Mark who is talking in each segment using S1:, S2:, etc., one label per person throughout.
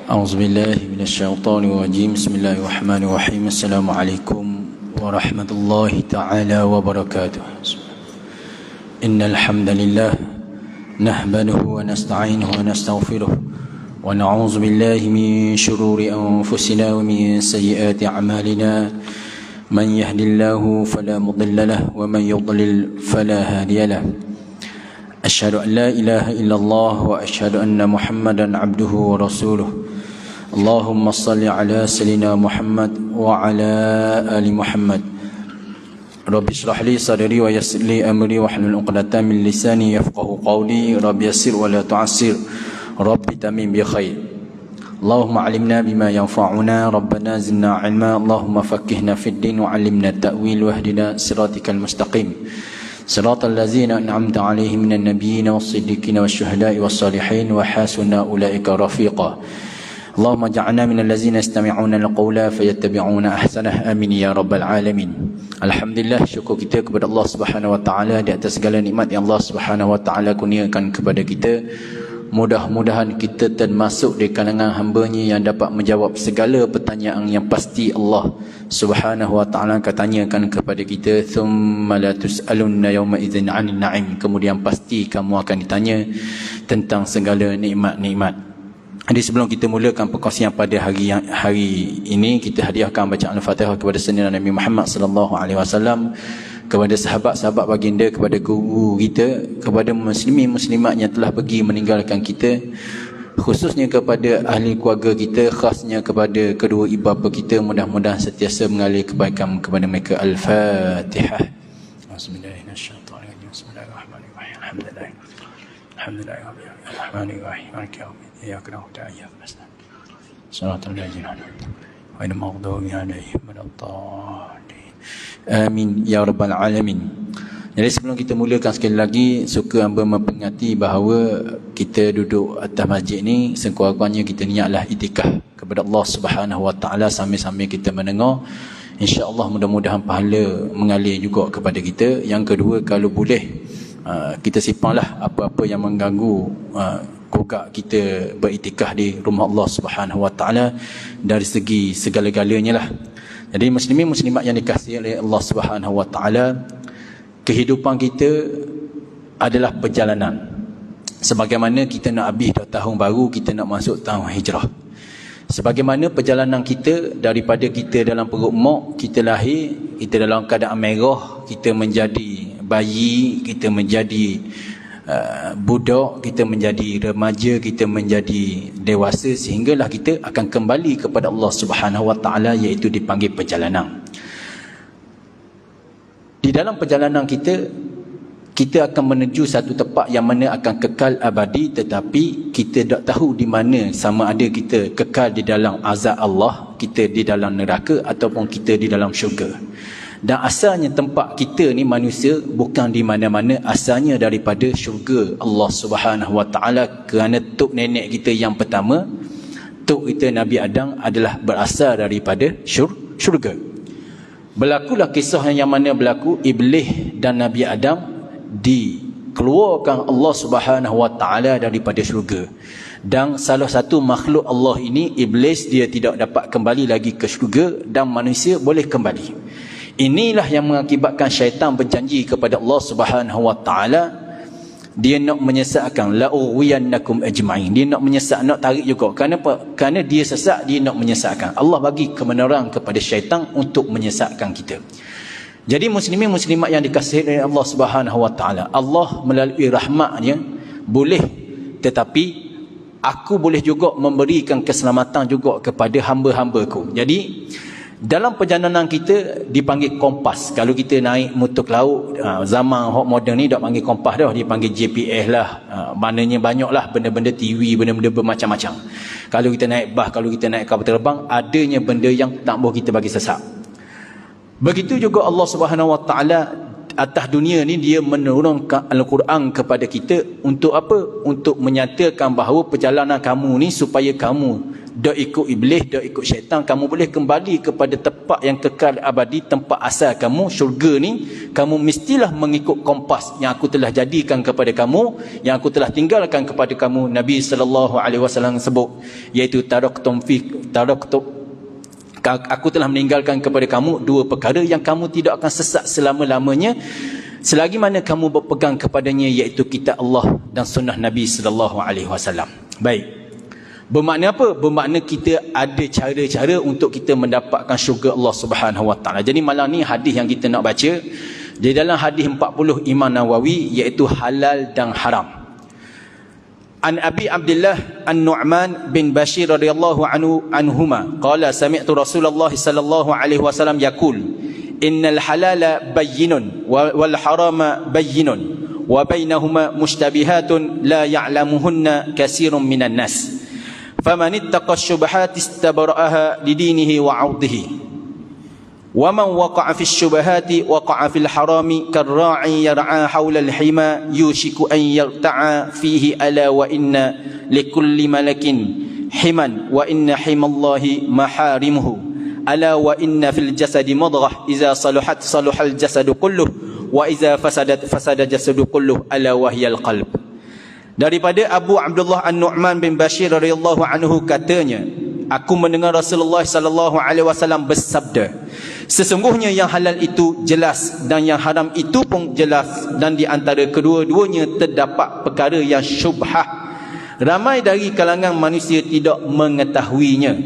S1: أعوذ بالله من الشيطان الرجيم بسم الله الرحمن الرحيم السلام عليكم ورحمة الله تعالى وبركاته إن الحمد لله نحمده ونستعينه ونستغفره ونعوذ بالله من شرور أنفسنا ومن سيئات أعمالنا من يهد الله فلا مضل له ومن يضلل فلا هادي له أشهد أن لا إله إلا الله وأشهد أن محمدا عبده ورسوله اللهم صل على سيدنا محمد وعلى آل محمد رب اشرح لي صدري ويسر لي أمري واحلل عقدة من لساني يفقهوا قولي رب يسر ولا تعسر رب تمم بخير اللهم علمنا بما ينفعنا ربنا زدنا علما اللهم فقهنا في الدين وعلمنا التأويل واهدنا صراطك المستقيم صراط الذين أنعمت عليهم من النبيين والصديقين والشهداء والصالحين وحسن أولئك رفيقا اللهم اجعلنا من الذين يستمعون القول فيتبعون أحسنه آمين يا رب العالمين. Alhamdulillah, syukur kita kepada Allah Subhanahu wa taala di atas segala nikmat yang Allah Subhanahu wa taala kurniakan kepada kita. Mudah-mudahan kita termasuk di kalangan hamba-Nya yang dapat menjawab segala pertanyaan yang pasti Allah Subhanahu wa taala akan tanyakan kepada kita. Thumma la tus'alunna yawma idzin 'anil na'im. Kemudian pasti kamu akan ditanya tentang segala nikmat-nikmat. Jadi sebelum kita mulakan perkongsian pada hari ini, kita hadiahkan bacaan Al-Fatihah kepada Sayyidina Nabi Muhammad sallallahu alaihi wasallam, kepada sahabat-sahabat baginda, kepada guru kita, kepada muslimin muslimat yang telah pergi meninggalkan kita, khususnya kepada ahli keluarga kita, khasnya kepada kedua ibu bapa kita. Mudah-mudahan sentiasa mengalir kebaikan kepada mereka. Al-Fatihah. Bismillahirrahmanirrahim. Bismillahirrahmanirrahim. Alhamdulillahirrahmanirrahim. Maliki yaumiddin. Iyyaka na'budu wa iyyaka nasta'in. Shiratal ladzina an'amta 'alaihim ghairil maghdubi 'alaihim waladdallin. Amin ya rabbal alamin. Jadi sebelum kita mulakan, sekali lagi suka hamba memperingati bahawa kita duduk atas masjid ni sekurang-kurangnya kita niatlah itikaf kepada Allah Subhanahu wa taala sambil-sambil kita mendengar. InsyaAllah mudah-mudahan pahala mengalir juga kepada kita. Yang kedua, kalau boleh kita simpanlah apa-apa yang mengganggu gugak kita beriktikaf di rumah Allah Subhanahu wa taala dari segi segala-galanya lah. Jadi muslimin muslimat yang dikasihi oleh Allah Subhanahu wa taala, kehidupan kita adalah perjalanan. Sebagaimana kita nak habis dah tahun baru, kita nak masuk tahun hijrah. Sebagaimana perjalanan kita daripada kita dalam perut mak, kita lahir, kita dalam keadaan merah, kita menjadi bayi, kita menjadi budak, kita menjadi remaja, kita menjadi dewasa, sehinggalah kita akan kembali kepada Allah Subhanahu wa taala, iaitu dipanggil perjalanan. Di dalam perjalanan kita akan menuju satu tempat yang mana akan kekal abadi, tetapi kita tak tahu di mana, sama ada kita kekal di dalam azab Allah, kita di dalam neraka, ataupun kita di dalam syurga. Dan asalnya tempat kita ni manusia bukan di mana-mana, asalnya daripada syurga Allah Subhanahu wa taala, kerana tok nenek kita yang pertama, tok kita Nabi Adam adalah berasal daripada syurga. Berlakulah kisah yang mana berlaku Iblis dan Nabi Adam dikeluarkan Allah Subhanahu wa taala daripada syurga. Dan salah satu makhluk Allah ini, Iblis, dia tidak dapat kembali lagi ke syurga, dan manusia boleh kembali. Inilah yang mengakibatkan syaitan berjanji kepada Allah Subhanahu wa taala, dia nak menyesatkan, la uwiyannakum ajma'in. Dia nak menyesat, nak tarik juga. Kerana apa? Kerana dia sesat, dia nak menyesatkan. Allah bagi kebenaran kepada syaitan untuk menyesatkan kita. Jadi muslimin muslimat yang dikasihi oleh Allah Subhanahu wa taala, Allah melalui rahmat-Nya boleh, tetapi aku boleh juga memberikan keselamatan juga kepada hamba-hambaku. Jadi dalam perjalanan kita dipanggil kompas. Kalau kita naik motor laut, zaman moden ni dah panggil kompas dah, dia panggil GPS lah. Maknanya banyak lah benda-benda TV, benda-benda bermacam-macam. Kalau kita naik bas, kalau kita naik kapal terbang, adanya benda yang tak boleh kita bagi sesat. Begitu juga Allah Subhanahu wa taala atas dunia ni, dia menurunkan Al-Quran kepada kita untuk apa? Untuk menyatakan bahawa perjalanan kamu ni supaya kamu dak ikut iblis, dak ikut syaitan, kamu boleh kembali kepada tempat yang kekal abadi, tempat asal kamu, syurga ni. Kamu mestilah mengikut kompas yang aku telah jadikan kepada kamu, yang aku telah tinggalkan kepada kamu. Nabi SAW sebut, iaitu aku telah meninggalkan kepada kamu dua perkara yang kamu tidak akan sesat selama-lamanya selagi mana kamu berpegang kepadanya, iaitu kitab Allah dan sunnah Nabi SAW. Baik. Bermakna apa? Bermakna kita ada cara-cara untuk kita mendapatkan syurga Allah Subhanahu Wa Taala. Jadi malam ni hadis yang kita nak baca di dalam hadis 40 Imam Nawawi, iaitu halal dan haram. An Abi Abdullah An-Nu'man bin Bashir radhiyallahu anhuma qala sami'tu Rasulullah sallallahu alaihi wasallam yaqul innal halala bayyinun wal harama bayyinun wa bainahuma mushtabihatun la ya'lamuhunna katsirun minan nas. فمن اتقى الشبهات استبرأها لدينه وعرضه ومن وقع في الشبهات وقع في الحرام كالراعي يرعى حول الحمى يوشك أن يرتعى فيه ألا وإن لكل ملك حما وإن حمى الله محارمه ألا وإن في الجسد مضغة إذا صلحت صلح الجسد كله وإذا فسدت فسد الجسد كله ألا وهي القلب. Daripada Abu Abdullah An-Nu'man bin Bashir radhiyallahu anhu katanya, aku mendengar Rasulullah sallallahu alaihi wasallam bersabda, sesungguhnya yang halal itu jelas dan yang haram itu pun jelas, dan di antara kedua-duanya terdapat perkara yang syubhah. Ramai dari kalangan manusia tidak mengetahuinya.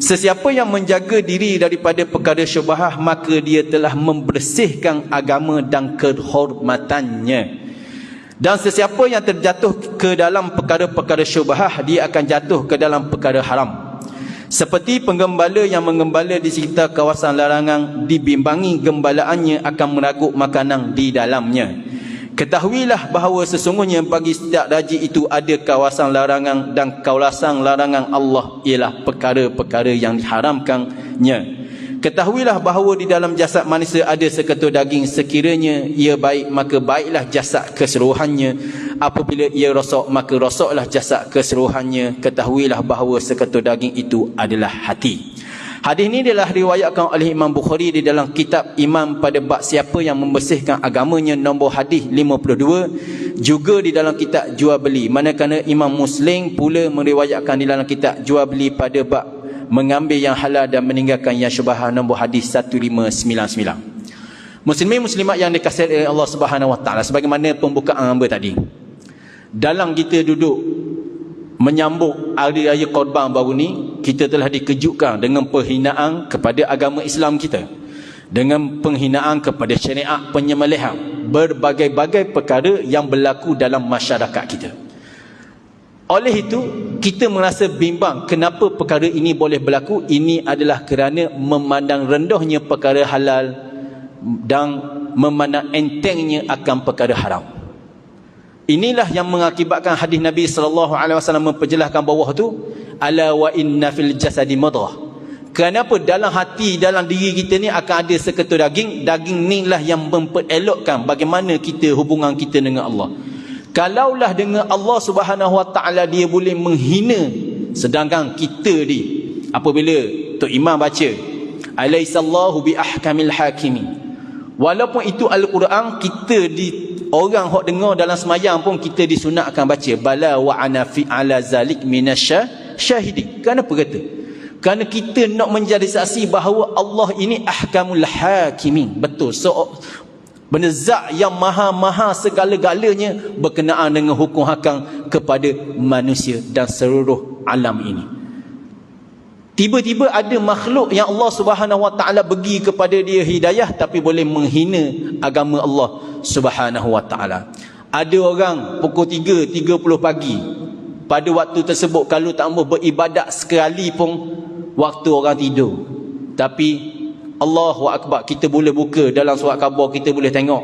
S1: Sesiapa yang menjaga diri daripada perkara syubhah, maka dia telah membersihkan agama dan kehormatannya. Dan sesiapa yang terjatuh ke dalam perkara-perkara syubhah, dia akan jatuh ke dalam perkara haram. Seperti penggembala yang menggembala di sekitar kawasan larangan, dibimbangi gembalaannya akan meraguk makanan di dalamnya. Ketahuilah bahawa sesungguhnya bagi setiap raja itu ada kawasan larangan, dan kawasan larangan Allah ialah perkara-perkara yang diharamkannya. Ketahuilah bahawa di dalam jasad manusia ada seketul daging, sekiranya ia baik maka baiklah jasad keseluruhannya, apabila ia rosak maka rosaklah jasad keseluruhannya. Ketahuilah bahawa seketul daging itu adalah hati. Hadis ini adalah riwayatkan oleh Imam Bukhari di dalam kitab Imam pada bab siapa yang membersihkan agamanya, nombor hadis 52, juga di dalam kitab jual beli. Manakala Imam Muslim pula meriwayatkan di dalam kitab jual beli pada bab mengambil yang halal dan meninggalkan yang syubhah, nombor hadis 1599. Muslimin muslimat yang dikasihi oleh Allah Subhanahu Wa Taala, sebagaimana pembukaan hamba tadi, dalam kita duduk menyambut hari raya Korban baru ni, kita telah dikejutkan dengan penghinaan kepada agama Islam kita, dengan penghinaan kepada syariat penyembelihan, berbagai-bagai perkara yang berlaku dalam masyarakat kita. Oleh itu, kita merasa bimbang kenapa perkara ini boleh berlaku. Ini adalah kerana memandang rendahnya perkara halal dan memandang entengnya akan perkara haram. Inilah yang mengakibatkan hadis Nabi SAW memperjelaskan bawah tu, ala wa inna fil jasadi mudghah. Kenapa dalam hati, dalam diri kita ni akan ada seketul daging. Daging ni lah yang memperelokkan bagaimana kita, hubungan kita dengan Allah. Kalaulah dengan Allah Subhanahu Wa Taala dia boleh menghina, sedangkan kita ni apabila Tok Imam baca alaisallahu bi ahkamil hakimin, walaupun itu Al-Quran, kita di orang hok dengar dalam semayang pun kita disunatkan baca bala wa ana fi ala zalik minasyahidin. Kenapa kata? Kerana kita nak menjadi saksi bahawa Allah ini ahkamul hakimin. Betul. So benda zat yang maha-maha segala-galanya berkenaan dengan hukum hakam kepada manusia dan seluruh alam ini. Tiba-tiba ada makhluk yang Allah Subhanahu Wa Taala bagi kepada dia hidayah, tapi boleh menghina agama Allah Subhanahu Wa Taala. Ada orang pukul 3.30 pagi, pada waktu tersebut kalau tak mahu beribadat sekali pun waktu orang tidur. Tapi Allahu Akbar, kita boleh buka dalam surat khabar, kita boleh tengok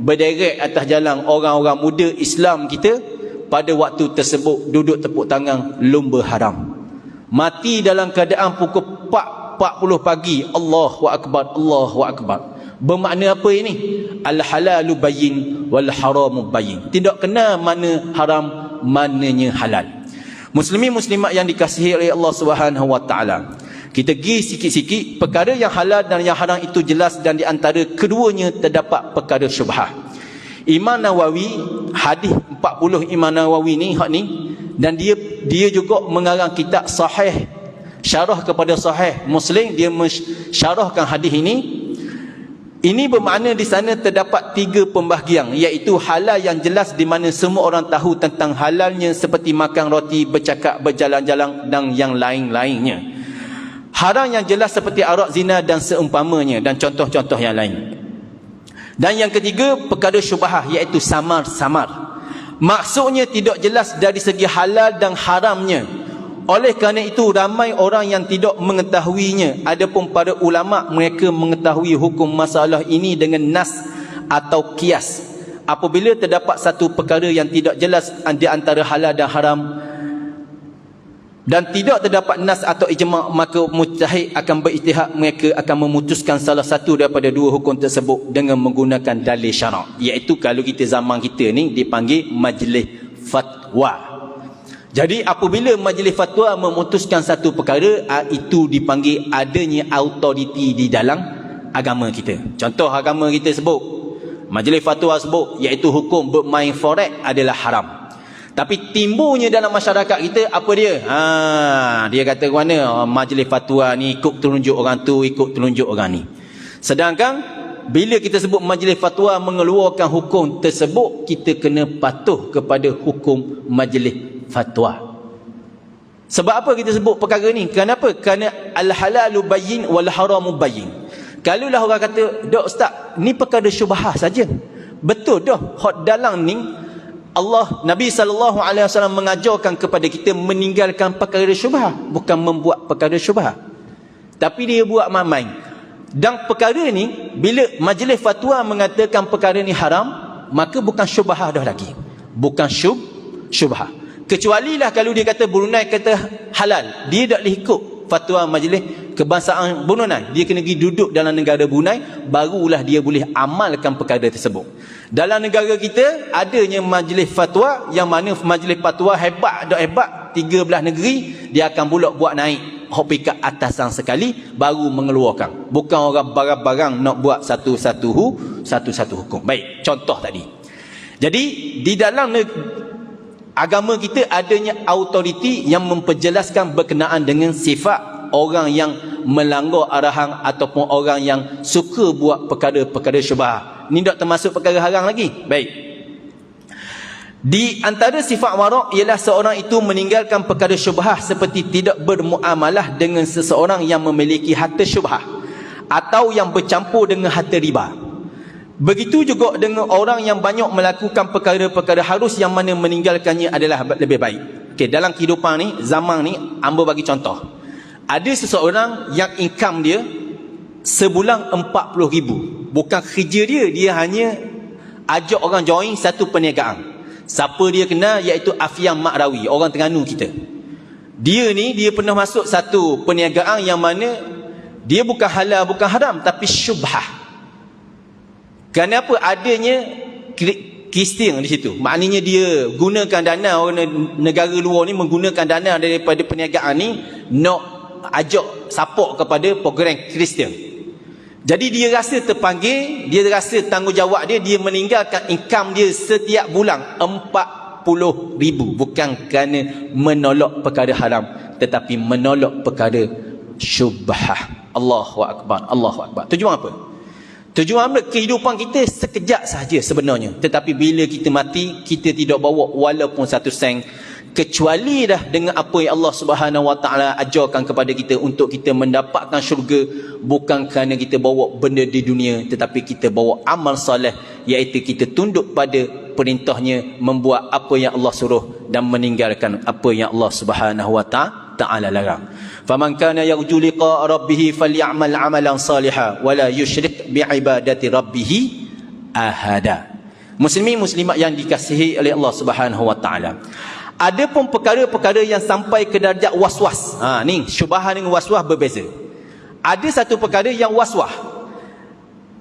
S1: berderet atas jalan orang-orang muda Islam kita pada waktu tersebut duduk tepuk tangan lumba haram. Mati dalam keadaan pukul 4.40 pagi. Allahu Akbar, Allahu Akbar. Bermakna apa ini? Al-halalu bayyin wal haramu bayyin. Tidak kena mana haram, mananya halal. Muslimin muslimat yang dikasihi oleh Allah Subhanahu wa taala, kita pergi sikit-sikit perkara yang halal dan yang haram itu jelas, dan di antara keduanya terdapat perkara syubhah. Imam Nawawi, hadis 40 Imam Nawawi ni hak ni, dan dia juga mengarang kitab sahih, syarah kepada sahih Muslim, dia mensyarahkan hadis ini. Ini bermakna di sana terdapat 3 pembahagian, iaitu halal yang jelas di mana semua orang tahu tentang halalnya seperti makan roti, bercakap, berjalan-jalan dan yang lain-lainnya. Haram yang jelas seperti arak, zina dan seumpamanya, dan contoh-contoh yang lain. Dan yang ketiga, perkara syubhah, iaitu samar-samar. Maksudnya tidak jelas dari segi halal dan haramnya. Oleh kerana itu ramai orang yang tidak mengetahuinya. Adapun para ulama, mereka mengetahui hukum masalah ini dengan nas atau qiyas. Apabila terdapat satu perkara yang tidak jelas di antara halal dan haram, dan tidak terdapat nas atau ijma', maka mujtahid akan berijtihad, mereka akan memutuskan salah satu daripada 2 hukum tersebut dengan menggunakan dalil syarak, iaitu kalau kita zaman kita ni dipanggil majlis fatwa. Jadi apabila majlis fatwa memutuskan satu perkara, itu dipanggil adanya autoriti di dalam agama kita. Contoh agama kita sebut, majlis fatwa sebut, iaitu hukum bermain forex adalah haram. Tapi timbulnya dalam masyarakat kita apa dia? Dia kata mana majlis fatwa ni ikut telunjuk orang tu, ikut telunjuk orang ni. Sedangkan bila kita sebut majlis fatwa mengeluarkan hukum tersebut, kita kena patuh kepada hukum majlis fatwa. Sebab apa kita sebut perkara ni? Kenapa? Kerana al-halalu bayyin wal haramu bayyin. Kalau lah orang kata, "Dok ustaz, ni perkara syubhah saja." Betul dah, hak dalam ni Allah, Nabi SAW mengajarkan kepada kita meninggalkan perkara syubhah, bukan membuat perkara syubhah. Tapi dia buat main-main. Dan perkara ni, bila majlis fatwa mengatakan perkara ni haram, maka bukan syubhah dah lagi. Bukan syubhah. Kecuali lah kalau dia kata Brunei kata halal, dia tak boleh ikut fatwa majlis kebangsaan Brunei. Dia kena pergi duduk dalam negara Brunei, barulah dia boleh amalkan perkara tersebut. Dalam negara kita adanya majlis fatwa, yang mana majlis fatwa hebat tak hebat, 13 negeri dia akan pula buat naik hok pikat atasan sekali baru mengeluarkan. Bukan orang barang-barang nak buat satu-satu hukum. Baik, contoh tadi. Jadi di dalam agama kita adanya autoriti yang memperjelaskan berkenaan dengan sifat orang yang melanggar arahan ataupun orang yang suka buat perkara-perkara syubhah. Ini tak termasuk perkara haram lagi. Baik. Di antara sifat warak ialah seorang itu meninggalkan perkara syubhah, seperti tidak bermuamalah dengan seseorang yang memiliki harta syubhah atau yang bercampur dengan harta riba. Begitu juga dengan orang yang banyak melakukan perkara-perkara harus, yang mana meninggalkannya adalah lebih baik. Okey, dalam kehidupan ni, zaman ni, hamba bagi contoh. Ada seseorang yang income dia sebulan 40,000. Bukan kerja dia hanya ajak orang join satu perniagaan. Siapa dia kenal, iaitu Afian Makrawi, orang Terengganu kita. Dia ni, dia pernah masuk satu perniagaan yang mana dia bukan halal, bukan haram, tapi syubhah. Kenapa? Adanya kisting di situ. Maknanya dia gunakan dana, orang negara luar ni menggunakan dana daripada perniagaan ni nak ajak support kepada program Kristian. Jadi dia rasa terpanggil, dia rasa tanggungjawab dia meninggalkan income dia setiap bulan 40,000. Bukan kerana menolak perkara haram, tetapi menolak perkara syubhah. Allahu Akbar, Allahu Akbar. Tujuan apa? Tujuan kehidupan kita sekejap saja sebenarnya, tetapi bila kita mati, kita tidak bawa walaupun satu sen, kecuali dah dengan apa yang Allah Subhanahu Wa Taala ajarkan kepada kita untuk kita mendapatkan syurga, bukan kerana kita bawa benda di dunia, tetapi kita bawa amal soleh, iaitu kita tunduk pada perintahnya, membuat apa yang Allah suruh dan meninggalkan apa yang Allah Subhanahu Wa Taala larang. Faman kana yarju liqa rabbih falyamal amalan salihan wala yusyrik biibadati rabbih ahada. Muslimin muslimat yang dikasihi oleh Allah Subhanahu Wa Taala, adapun perkara-perkara yang sampai ke darjat waswas, ni syubhah dengan waswas berbeza. Ada satu perkara yang waswas,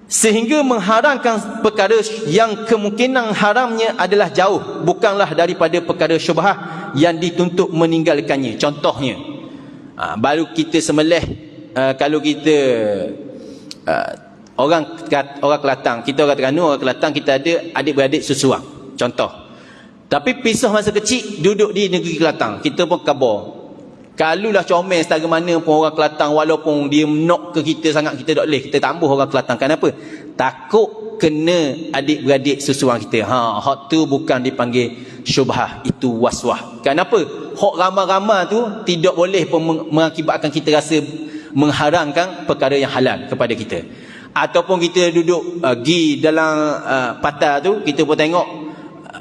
S2: sehingga mengharamkan perkara yang kemungkinan haramnya adalah jauh, bukanlah daripada perkara syubhah yang dituntut meninggalkannya. Contohnya, baru kita sembelih, kalau kita orang Kelantan, kita orang Terengganu, orang Kelantan, kita ada adik-beradik sesuang, contoh. Tapi pisah masa kecil duduk di negeri Kelantan, kita pun khabar. Kalulah comel setara mana pun orang Kelantan, walaupun dia nok ke kita sangat, kita tak boleh, kita tambuh orang Kelantan. Kenapa? Takut kena adik-beradik sesuang kita. Hak tu bukan dipanggil syubhah, itu waswah. Kenapa? Hak ramai-ramai tu tidak boleh pun mengakibatkan kita rasa mengharamkan perkara yang halal kepada kita. Ataupun kita duduk pergi dalam patah tu, kita pun tengok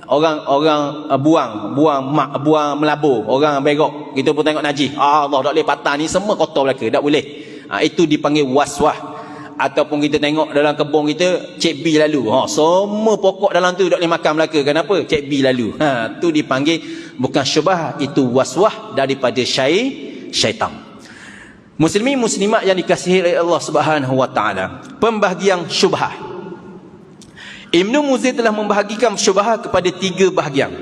S2: orang buang melabur, orang berok, kita pun tengok najis. Allah, tak boleh, patah ni semua kotor belaka, tak boleh. Itu dipanggil waswah. Ataupun kita tengok dalam kebun kita, Cik B lalu, semua pokok dalam tu tak boleh makan belaka. Kenapa? Cik B lalu. Tu dipanggil bukan syubhah, itu waswah daripada syaitan. Muslimin muslimat yang dikasihi oleh Allah Subhanahu wa taala, pembahagian syubhah. Ibnu Muzir telah membahagikan syubhah kepada 3 bahagian.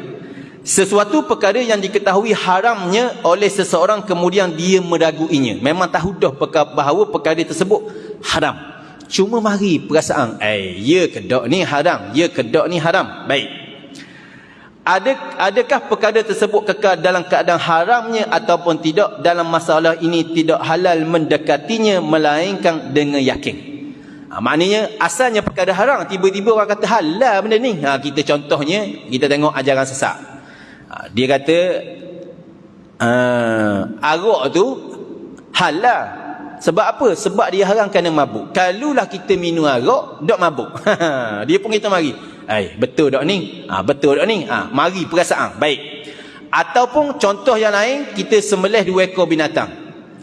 S2: Sesuatu perkara yang diketahui haramnya oleh seseorang, kemudian dia meraguinya. Memang tahu dah bahawa perkara tersebut haram, cuma mari perasaan, ya kedok ni haram, ya kedok ni haram. Baik, adakah perkara tersebut kekal dalam keadaan haramnya ataupun tidak? Dalam masalah ini tidak halal mendekatinya melainkan dengan yakin. Maknanya asalnya perkara haram, tiba-tiba orang kata halal benda ni. Kita contohnya, kita tengok ajaran sesat. Dia kata arak tu halal. Sebab apa? Sebab dia haram kerana mabuk. Kalulah kita minum arak, dok mabuk. Dia pun kita mari, betul tak ni? Betul tak ni? Mari perasaan. Baik. Ataupun contoh yang lain, kita sembelih 2 ekor binatang.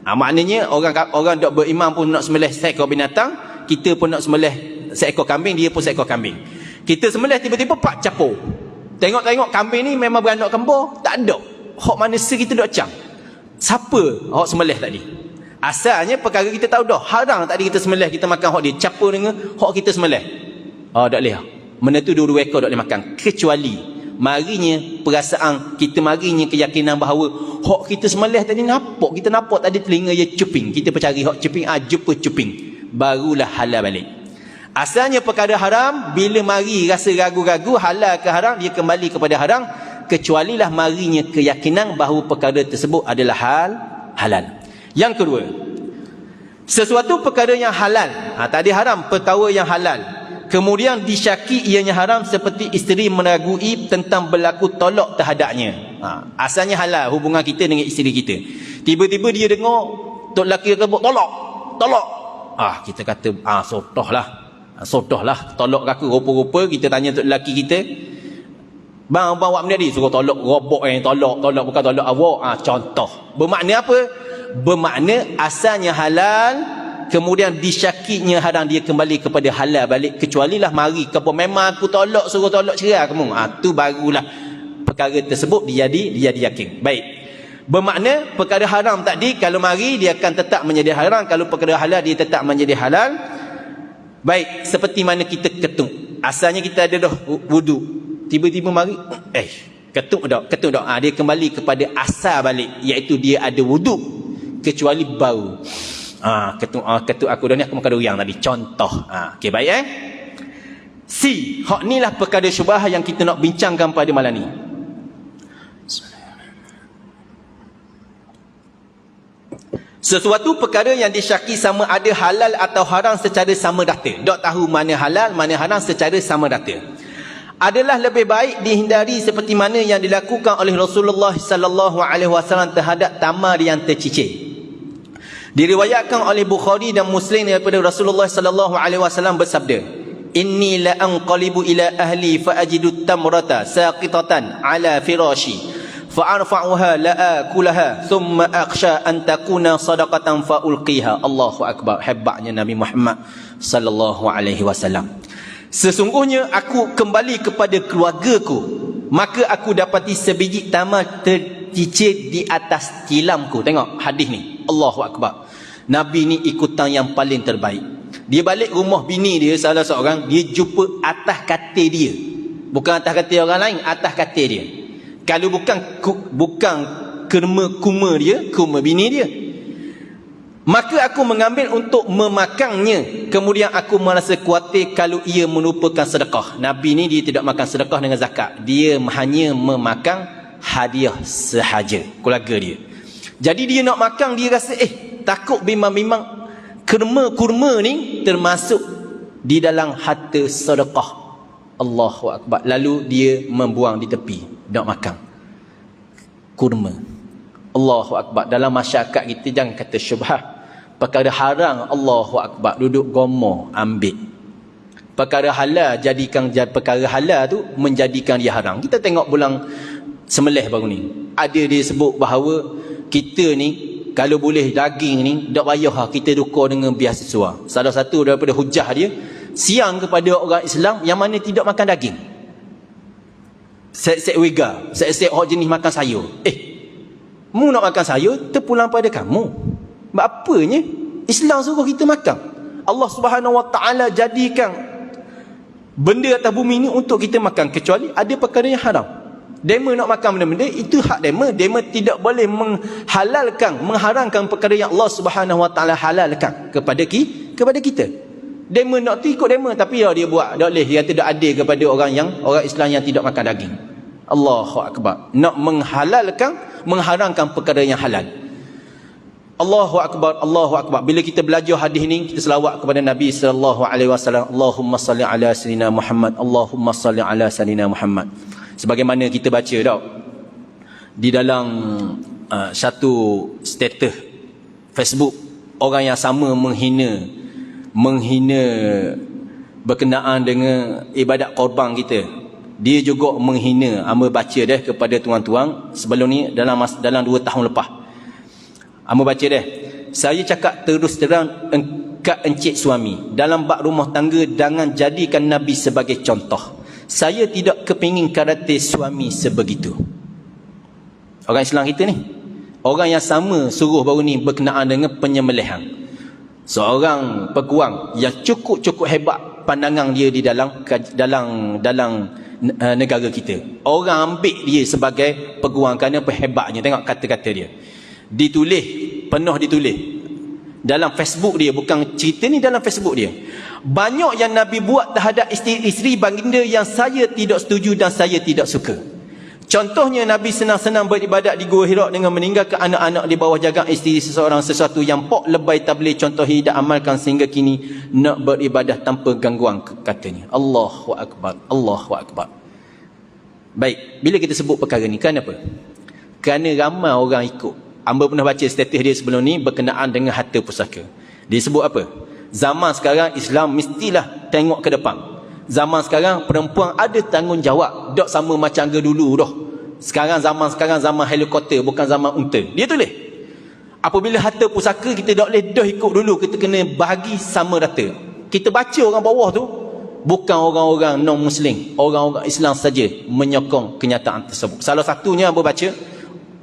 S2: Maknanya orang dok beriman pun nak sembelih seekor binatang, kita pun nak sembelih seekor kambing, dia pun seekor kambing. Kita sembelih, tiba-tiba pak capur. Tengok-tengok kambing ni memang beranak kembar, tak ada. Hak manusia kita dok cam. Siapa hak sembelih tadi? Asalnya perkara kita tahu dah haram tadi kita sembelih, kita makan hak dia, capur dengan hak kita sembelih. Tak boleh. Benda tu 2 ekor tak boleh makan, kecuali marinya perasaan kita, marinya keyakinan bahawa hak kita sembelih tadi nampak, kita nampak tadi telinga dia cuping, kita percari hak cuping, jumpa cuping, barulah halal balik. Asalnya perkara haram, bila mari rasa ragu-ragu halal ke haram, dia kembali kepada haram, kecualilah marinya keyakinan bahawa perkara tersebut adalah halal. Yang kedua, sesuatu perkara yang halal, tadi haram, perkara yang halal, kemudian disyaki ianya haram, seperti isteri meragui tentang berlaku tolak terhadapnya. Asalnya halal hubungan kita dengan isteri kita, tiba-tiba dia dengar tok lelaki kata tolak. Kita kata sotohlah tolak aku. Rupa-rupa kita tanya tok lelaki kita, bang buat benda ni, suruh tolak robok, tolak bukan tolak awak. Contoh bermakna apa? Bermakna asalnya halal, kemudian disyakinya haram, dia kembali kepada halal balik, kecualilah mari kalau memang aku tolak, suruh tolak cerai kamu, tu barulah perkara tersebut dia yakin. Baik, bermakna perkara haram tadi kalau mari dia akan tetap menjadi haram, kalau perkara halal dia tetap menjadi halal. Baik, seperti mana kita ketuk, asalnya kita ada dah wudu, tiba-tiba mari ketuk dah, dia kembali kepada asal balik, iaitu dia ada wudu, kecuali bau. Ketuk aku dah ni, aku makan durian tadi, contoh. Okey, baik C, hak ni lah perkara syubhah yang kita nak bincangkan pada malam ni. Sesuatu perkara yang disyaki sama ada halal atau haram secara sama rata. Dok tahu mana halal, mana haram secara sama rata. Adalah lebih baik dihindari, seperti mana yang dilakukan oleh Rasulullah sallallahu alaihi wasallam terhadap tamar yang tercicir. Diriwayatkan oleh Bukhari dan Muslim daripada Rasulullah sallallahu alaihi wasallam bersabda, "Inni la anqalibu ila ahli fa ajidu tamrata saqitatan ala firashi fa arfa'uha la akulaha thumma akhsha an takuna sadaqatan fa ulqiha." Allahu akbar. Hebatnya Nabi Muhammad sallallahu alaihi wasallam. Sesungguhnya aku kembali kepada keluargaku, maka aku dapati sebiji tamar tercicir di atas tilamku. Tengok hadis ni, Allahu akbar. Nabi ni ikutan yang paling terbaik. Dia balik rumah bini dia, salah seorang, dia jumpa atas katil dia. Bukan atas katil orang lain, atas katil dia. Kalau bukan kuma dia, kuma bini dia. Maka aku mengambil untuk memakannya. Kemudian aku merasa khawatir kalau ia melupakan sedekah. Nabi ni dia tidak makan sedekah dengan zakat. Dia hanya memakan hadiah sahaja keluarga dia. Jadi dia nak makan, dia rasa takut bimbang-bimbang kurma ni termasuk di dalam harta sedekah. Allahu Akbar. Lalu dia membuang di tepi, nak makan kurma. Allahu Akbar. Dalam masyarakat kita jangan kata syubhah. Perkara haram, Allahu Akbar, duduk gomo ambil. Perkara halal, jadikan perkara halal tu menjadikan dia haram. Kita tengok bulan Semelih baru ni, ada dia sebut bahawa kita ni kalau boleh daging ni tak payah kita dukar dengan beasiswa. Salah satu daripada hujah dia, siang kepada orang Islam yang mana tidak makan daging. Set-set wega, set-set orang jenis makan sayur. Mu nak makan sayur, terpulang pada kamu. Apanya Islam suruh kita makan? Allah Subhanahu Wa Taala jadikan benda atas bumi ni untuk kita makan, kecuali ada perkara yang haram. Dema nak makan benda-benda, itu hak dema. Dema tidak boleh mengharamkan perkara yang Allah Subhanahu Wa Taala halalkan kepada kita. Dema nak tu ikut dema, tapi dia buat tak boleh. Dia tidak adil kepada orang Islam yang tidak makan daging. Allahu Akbar. Nak mengharamkan perkara yang halal. Allahu Akbar, Allahu Akbar. Bila kita belajar hadis ni, kita selawat kepada Nabi sallallahu alaihi wasallam. Allahumma salli ala sayyidina Muhammad. Allahumma salli ala sayyidina Muhammad. Sebagaimana kita baca tau di dalam satu status Facebook, orang yang sama menghina berkenaan dengan ibadat korban kita. Dia juga menghina. Amba baca dah kepada tuan-tuan sebelum ni, dalam 2 tahun lepas. Amba baca dah. Saya cakap terus terang kat encik suami, dalam bab rumah tangga jangan jadikan Nabi sebagai contoh. Saya tidak kepingin karate suami sebegitu. Orang Islam kita ni, orang yang sama suruh baru ni berkenaan dengan penyembelihan. Seorang peguam yang cukup hebat pandangan dia di dalam negara kita. Orang ambil dia sebagai peguam kerana hebatnya. Tengok kata-kata dia. Penuh ditulis dalam Facebook dia, bukan cerita ni, dalam Facebook dia. Banyak yang Nabi buat terhadap isteri baginda yang saya tidak setuju dan saya tidak suka. Contohnya, Nabi senang-senang beribadat di Gua Hira dengan meninggalkan anak-anak di bawah jagaan isteri seseorang, sesuatu yang pok lebay tak boleh contohi dan amalkan sehingga kini nak beribadah tanpa gangguan, katanya. Allahu Akbar, Allahu Akbar. Baik, bila kita sebut perkara ni, kenapa? Kerana ramai orang ikut. Amba pernah baca status dia sebelum ni berkenaan dengan harta pusaka. Dia sebut apa? Zaman sekarang Islam mestilah tengok ke depan. Zaman sekarang perempuan ada tanggungjawab. Tak sama macam ke dulu dah. Zaman zaman helikopter, bukan zaman unta. Dia tulis. Apabila harta pusaka kita tak boleh dah ikut dulu, kita kena bahagi sama rata. Kita baca orang bawah tu, bukan orang-orang non-Muslim, orang-orang Islam saja menyokong kenyataan tersebut. Salah satunya apa baca,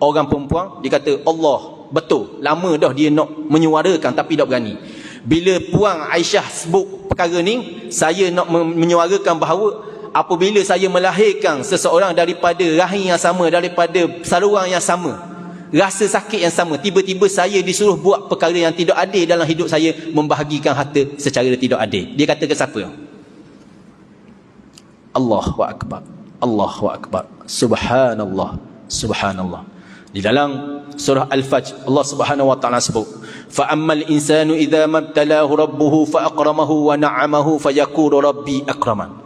S2: orang perempuan, dia kata Allah betul, lama dah dia nak menyuarakan tapi tak berani. Bila Puan Aisyah sebut perkara ni, saya nak menyuarakan bahawa apabila saya melahirkan seseorang daripada rahim yang sama, daripada saluran yang sama, rasa sakit yang sama, tiba-tiba saya disuruh buat perkara yang tidak adil dalam hidup saya, membahagikan harta secara tidak adil. Dia kata ke siapa? Allahu Akbar, Allahu Akbar, Subhanallah, Subhanallah. Di dalam surah Al-Fajr, Allah Subhanahu wa taala sebut, fa ammal insanu idza mabtalahu rabbuhu fa akramahu wa na'amahu fayaqulu rabbi akraman.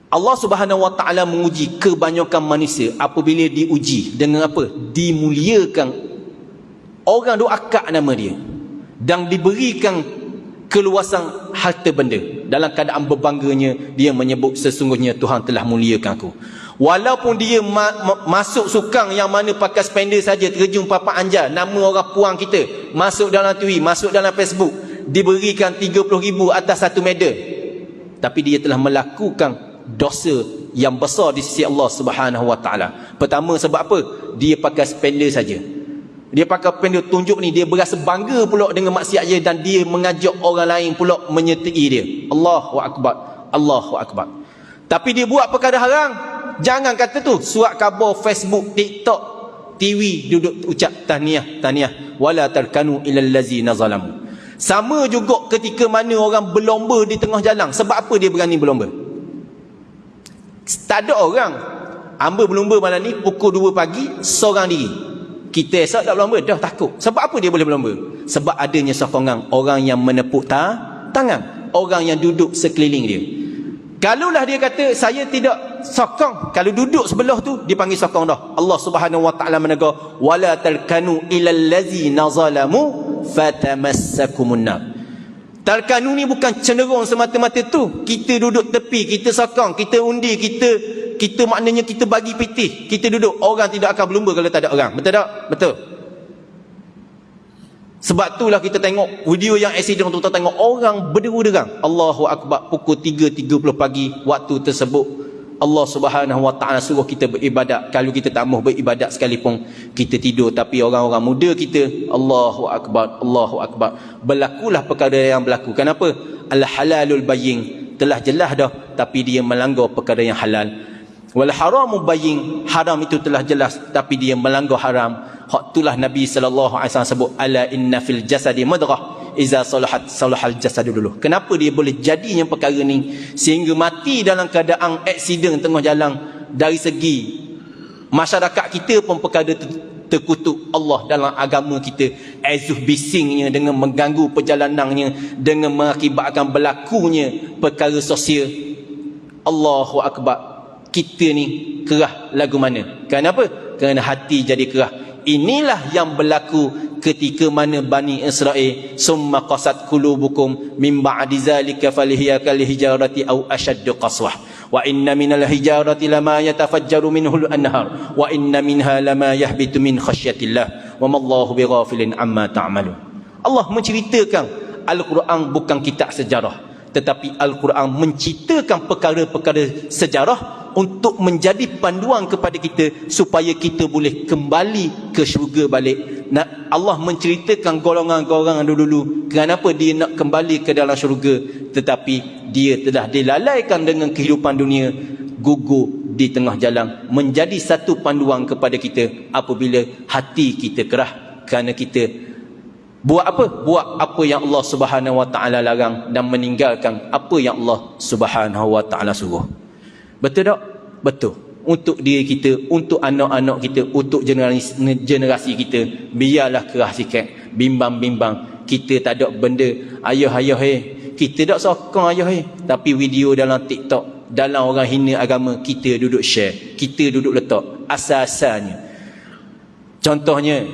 S2: Allah Subhanahu wa taala menguji kebanyakan manusia apabila diuji dengan apa? Dimuliakan. Orang duk akak nama dia dan diberikan keluasan harta benda. Dalam keadaan berbangganya dia menyebut, sesungguhnya Tuhan telah muliakan aku. Walaupun dia masuk sukang yang mana pakai spender saja, terjun papan anjar, nama orang puang kita, masuk dalam TV, masuk dalam Facebook, diberikan 30,000 atas satu medal, tapi dia telah melakukan dosa yang besar di sisi Allah Subhanahu wa taala. Pertama, sebab apa? Dia pakai spender saja. Dia pakai pen, dia tunjuk ni, dia berasa bangga pula dengan maksiat dia, dan dia mengajak orang lain pula menyertai dia. Allahu Akbar, Allahu Akbar. Tapi dia buat perkara haram. Jangan kata tu, surat khabar Facebook, TikTok, TV, duduk ucap tahniah, wala tarkanu ilal ladzina zalamu. Sama juga ketika mana orang berlomba di tengah jalan. Sebab apa dia berani berlomba? Tak ada orang. Hamba berlomba malam ni pukul 2 pagi seorang diri. Kita esok tak berlomba, dah takut. Sebab apa dia boleh berlomba? Sebab adanya sokongan orang yang menepuk tangan, orang yang duduk sekeliling dia. Kalaulah dia kata saya tidak sokong, kalau duduk sebelah tu dia panggil sokong dah. Allah Subhanahu wa taala menegur, wala talkanu ilal ladzina zalamu fatamassakumun nar. Talkanu ni bukan cenderung semata-mata tu. Kita duduk tepi, kita sokong, kita undi, kita maknanya kita bagi pitih, kita duduk. Orang tidak akan berlumba kalau tak ada orang. Betul tak? Betul. Sebab itulah kita tengok video yang aksiden tu, tengok orang berderu-derang. Allahu Akbar, pukul 3.30 pagi waktu tersebut. Allah Subhanahu wa taala suruh kita beribadat. Kalau kita tak mahu beribadat sekalipun, kita tidur. Tapi orang-orang muda kita, Allahu Akbar, Allahu Akbar, berlakulah perkara yang berlaku. Kenapa? Al-halalul bayyin, telah jelas dah, tapi dia melanggar perkara yang halal. Wal haramu bayyin, haram itu telah jelas, tapi dia melanggar haram. Hak itulah Nabi sallallahu alaihi wasallam sebut, ala inna fil jasadi mudghah iza salahat salahal jasadu dulu. Kenapa dia boleh jadinya perkara ni sehingga mati dalam keadaan aksiden tengah jalan? Dari segi masyarakat kita pun perkara terkutuk Allah dalam agama kita. Azuh bisingnya dengan mengganggu perjalanannya, dengan mengakibatkan berlakunya perkara sosial. Allahu Akbar. Kita ni kerah lagu mana? Kenapa? Kerana hati jadi kerah. Inilah yang berlaku ketika mana Bani Israel, summa qasat qulubukum min ba'di zalika falhiya kal hijarati aw ashaddu qaswah wa inna minal hijarati lama yatafajjaru minhu al-anhar wa inna minha lama yahbitu min khasyatillah wa mallahu bighafilin amma ta'malun. Allah menceritakan Al-Quran bukan kitab sejarah, tetapi Al-Quran menceritakan perkara-perkara sejarah untuk menjadi panduan kepada kita supaya kita boleh kembali ke syurga balik. Allah menceritakan golongan-golongan dulu-dulu kenapa dia nak kembali ke dalam syurga, tetapi dia telah dilalaikan dengan kehidupan dunia, gugur di tengah jalan. Menjadi satu panduan kepada kita apabila hati kita kerah kerana kita buat apa? Buat apa yang Allah Subhanahu wa taala larang dan meninggalkan apa yang Allah Subhanahu wa taala suruh. Betul tak? Betul. Untuk diri kita, untuk anak-anak kita, untuk generasi kita, biarlah kerah sikit, bimbang-bimbang. Kita tak ada benda ayah-ayah kita tak sokong ayah tapi video dalam TikTok, dalam orang hina agama, kita duduk share, kita duduk letak. Asal-asalnya, contohnya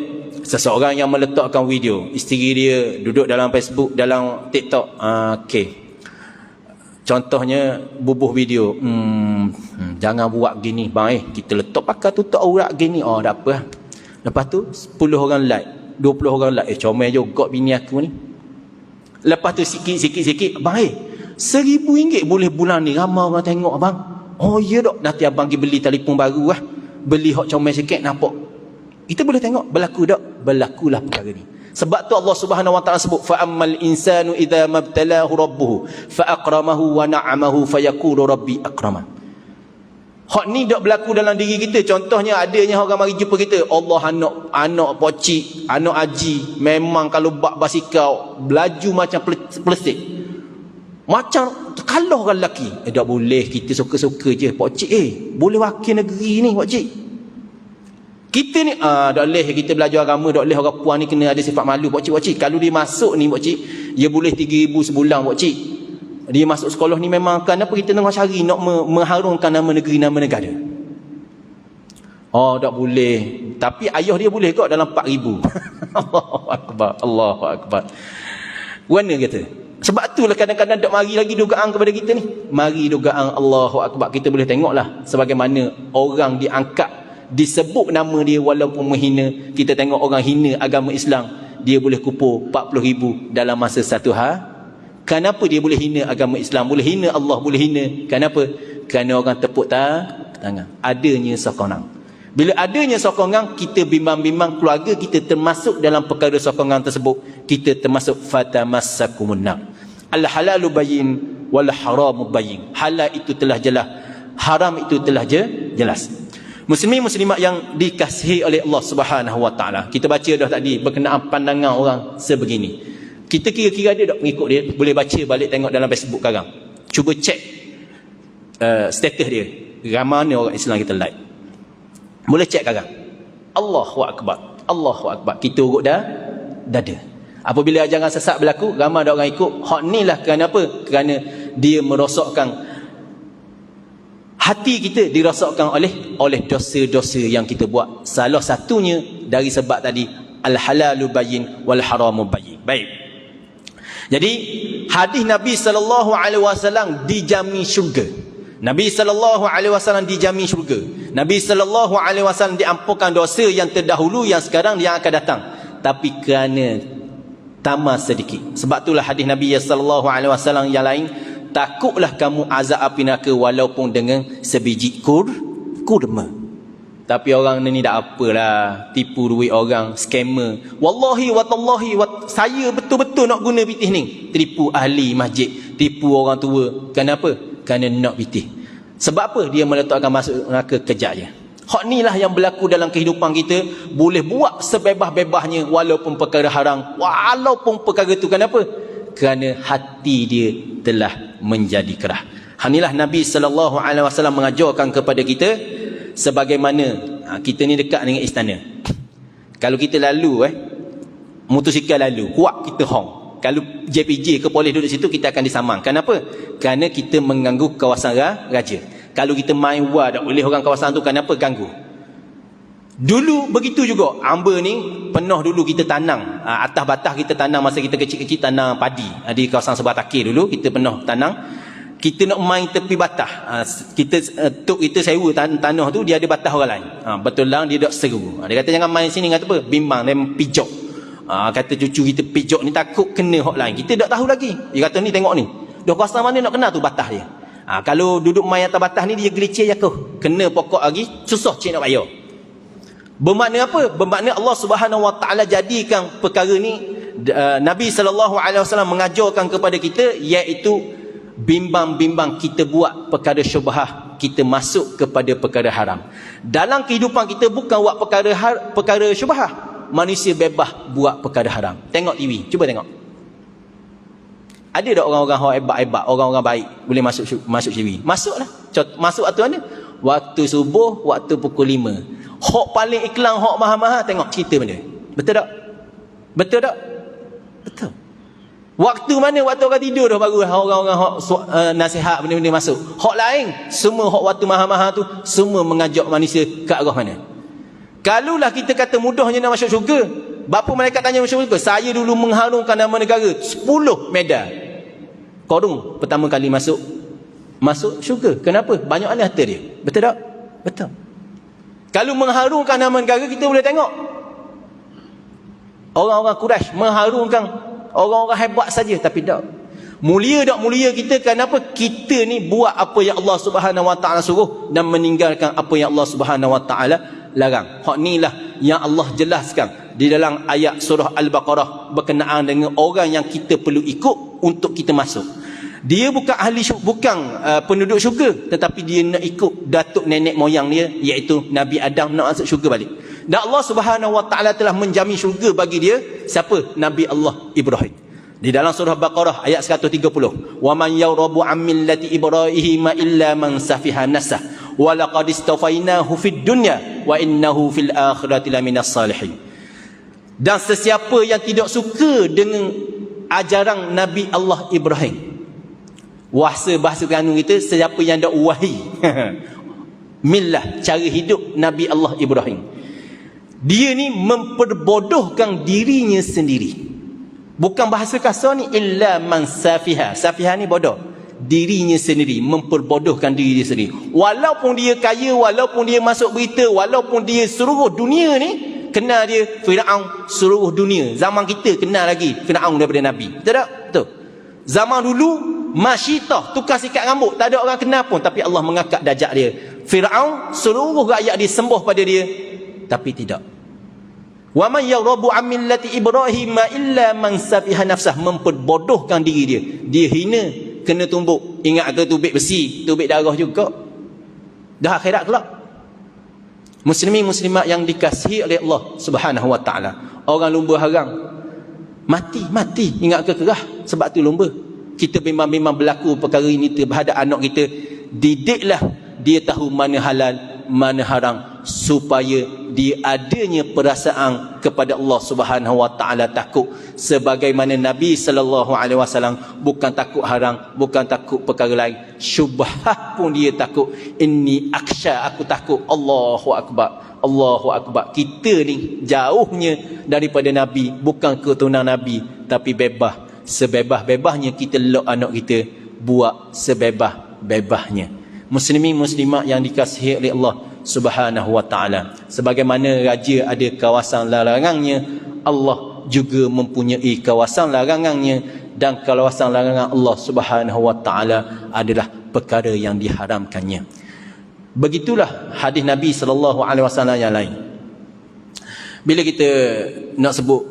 S2: seseorang yang meletakkan video isteri dia duduk dalam Facebook, dalam TikTok, okey, contohnya bubuh video, jangan buat gini bang, kita letak pakai tutup aurat gini, tak apa. Lepas tu 10 orang like, 20 orang like, comel juga bini aku ni. Lepas tu sikit-sikit bang, RM1,000 boleh bulan ni, ramai orang tengok bang. Oh ya dok, nanti abang pergi beli telefon baru lah, beli hot comel sikit, nampak. Kita boleh tengok berlaku tak? Berlakulah perkara ni. Sebab tu Allah Subhanahu wa taala sebut, fa ammal insanu idza mabtalahu rabbuhu fa akramahu wa na'amahu fayaqulu rabbi akraman. Hak ni dak berlaku dalam diri kita. Contohnya adanya orang mari jumpa kita, Allah anak pocik, anak haji, memang kalau bak basikal belaju macam plastik. Macam kalau orang lelaki, tak boleh, kita suka-suka je pocik, boleh wakil negeri ni pocik. Kita ni tak boleh kita belajar agama, tak boleh orang puan ni kena ada sifat malu pocik. Kalau dia masuk ni pocik, dia boleh 3,000 sebulan pocik. Dia masuk sekolah ni memang kenapa kita tengah cari nak mengharumkan nama negeri, nama negara. Tak boleh. Tapi ayah dia boleh kok dalam 4,000. Allahu Akbar, Allahu Akbar. Mana kata? Sebab itulah kadang-kadang tak mari lagi dugaan kepada kita ni. Mari dugaan, Allahu Akbar. Kita boleh tengoklah sebagaimana orang diangkat, disebut nama dia walaupun menghina. Kita tengok orang hina agama Islam, dia boleh kupur 40,000 dalam masa satu hari. Kenapa dia boleh hina agama Islam, boleh hina Allah, boleh hina? Kenapa? Kerana orang tepuk tangan, adanya sokongan. Bila adanya sokongan, kita bimbang-bimbang keluarga kita termasuk dalam perkara sokongan tersebut, kita termasuk fatamassakumun nar. Al halalu bayyin wal haramu bayyin. Halal itu telah jelas, haram itu telah jelas. Muslimin muslimat yang dikasihi oleh Allah Subhanahu wa taala. Kita baca dah tadi berkenaan pandangan orang sebegini. Kita kira-kira dia tak mengikut dia, boleh baca balik tengok dalam Facebook sekarang. Cuba cek status dia. Ramai mana orang Islam kita like. Boleh cek sekarang. Allahu akbar. Allahu akbar. Kita urut dah dada. Apabila ajaran sesat berlaku, ramai ada orang ikut. Hak ni lah kerana apa? Kerana dia merosakkan hati kita, dirosakkan oleh dosa-dosa yang kita buat. Salah satunya dari sebab tadi, al halalu bayyin wal haramu bayyin. Baik. Jadi hadis Nabi sallallahu alaihi wasallam dijamin syurga. Nabi sallallahu alaihi wasallam dijamin syurga. Nabi sallallahu alaihi wasallam diampunkan dosa yang terdahulu, yang sekarang, yang akan datang. Tapi kerana tamas sedikit. Sebab itulah hadis Nabi sallallahu alaihi wasallam yang lain, takutlah kamu azab api neraka walaupun dengan sebiji kurma. Tapi orang ni tak apalah, tipu duit orang, scammer. Wallahi wa tallahi saya betul-betul nak guna pitih ni. Tipu ahli masjid, tipu orang tua. Kenapa? Kerana nak pitih. Sebab apa? Dia meletakkan masuk neraka kejap je. Hak ni lah yang berlaku dalam kehidupan kita. Boleh buat sebebas-bebasnya walaupun perkara haram, walaupun perkara tu. Kenapa? Kerana hati dia telah menjadi kerah. Inilah Nabi SAW mengajarkan kepada kita. Sebagaimana kita ni dekat dengan istana. Kalau kita lalu motosikal lalu, kuat kita hong. Kalau JPJ ke polis duduk situ, kita akan disamang. Kenapa? Kerana kita mengganggu kawasan raja. Kalau kita main tak boleh orang kawasan tu. Kenapa? Ganggu. Dulu begitu juga. Amba ni penuh dulu kita tanam. Atas batas kita tanam masa kita kecil-kecil, tanam padi. Di kawasan sebelah Takir dulu kita penuh tanam. Kita nak main tepi batas. Tok kita sewa tanah tu, dia ada batas orang lain. Betul lah dia tak seru. Dia kata jangan main sini, kata apa? Bimbang, dia pijok. Kata cucu kita pijok ni takut kena orang lain. Kita tak tahu lagi. Dia kata ni tengok ni. Dah kawasan mana nak kena tu batas dia. Kalau duduk main atas batas ni, dia gelicir jatuh. Kena pokok lagi, susah cik nak bayar. Bermakna apa? Bermakna Allah Subhanahu Wa Taala jadikan perkara ni, Nabi SAW mengajarkan kepada kita, iaitu bimbang-bimbang kita buat perkara syubhah, kita masuk kepada perkara haram. Dalam kehidupan kita bukan buat perkara syubhah. Manusia bebas buat perkara haram. Tengok TV, cuba tengok. Ada tak orang-orang hebat-hebat, orang-orang baik boleh masuk TV? Masuklah. Masuk waktu mana? Waktu subuh, waktu pukul 5. Hak paling iklan, hak mahal-mahal, tengok cerita benda. Betul tak? Betul tak? Betul. Waktu mana? Waktu orang tidur dah baru orang-orang nasihat benda-benda masuk. Hak lain, semua hak waktu mahal-mahal tu, semua mengajak manusia ke arah mana? Kalulah kita kata mudahnya nak masuk syurga, berapa malaikat tanya masuk syurga? Saya dulu mengharumkan nama negara 10 medal. Korang pertama kali masuk syurga. Kenapa? Banyak ahli harta dia. Betul tak? Betul. Kalau mengharumkan nama negara, kita boleh tengok orang-orang Quraisy mengharumkan orang-orang hebat saja, tapi tak. Mulia tak mulia kita, kenapa? Kita ni buat apa yang Allah Subhanahu Wa Taala suruh dan meninggalkan apa yang Allah Subhanahu Wa Taala larang. Hak inilah yang Allah jelaskan di dalam ayat surah Al-Baqarah berkenaan dengan orang yang kita perlu ikut untuk kita masuk. Dia bukan ahli penduduk syurga, tetapi dia nak ikut datuk nenek moyang dia, iaitu Nabi Adam, nak masuk syurga balik. Dan Allah Subhanahu Wa Taala telah menjamin syurga bagi dia. Siapa? Nabi Allah Ibrahim. Di dalam surah Baqarah ayat 130. Wa man yarabu an millati Ibrahim illa man safiha nafsah wa laqad istafainahu fid dunya wa innahu fil akhirati laminas salihin. Dan sesiapa yang tidak suka dengan ajaran Nabi Allah Ibrahim, bahasa kanun kita, sesiapa yang ada wahi millah, cara hidup Nabi Allah Ibrahim, dia ni memperbodohkan dirinya sendiri. Bukan bahasa kasar ni, illa man safiha. Safiha ni bodoh. Dirinya sendiri, memperbodohkan diri dia sendiri. Walaupun dia kaya, walaupun dia masuk berita, walaupun dia seluruh dunia ni kenal dia, Firaun seluruh dunia. Zaman kita kenal lagi Firaun daripada Nabi. Betul tak? Betul. Zaman dulu Masyitah, tukar sikat rambut, tak ada orang kenal pun, tapi Allah mengangkat darjat dia. Firaun seluruh rakyat dia sembah pada dia, tapi tidak. Wa man yaghabu an millati Ibrahim illa man safiha nafsah, memperbodohkan diri dia. Dia hina, kena tumbuk. Ingat ke tubik besi, tubik darah juga. Dah akhirat kelak. Muslimin muslimat yang dikasihi oleh Allah Subhanahu wa taala. Orang lumba haram mati, ingat ke kerah, sebab tu lumba. Kita bimbang-bimbang berlaku perkara ini terhadap anak kita, didiklah dia tahu mana halal, mana haram, supaya dia adanya perasaan kepada Allah Subhanahu wa taala, takut sebagaimana Nabi sallallahu alaihi wasallam bukan takut haram, bukan takut perkara lain, syubhah pun dia takut. Inni aksha, aku takut. Allahu akbar, Allahu akbar. Kita ni jauhnya daripada Nabi, bukan keturunan Nabi, tapi bebas. Sebebas-bebasnya kita lok anak kita, buat sebebas-bebasnya. Muslimin muslimat yang dikasihi oleh Allah Subhanahu wa taala, sebagaimana raja ada kawasan larangannya, Allah juga mempunyai kawasan larangannya, dan kawasan larangan Allah Subhanahu wa taala adalah perkara yang diharamkannya. Begitulah hadis Nabi sallallahu alaihi wasallam yang lain. Bila kita nak sebut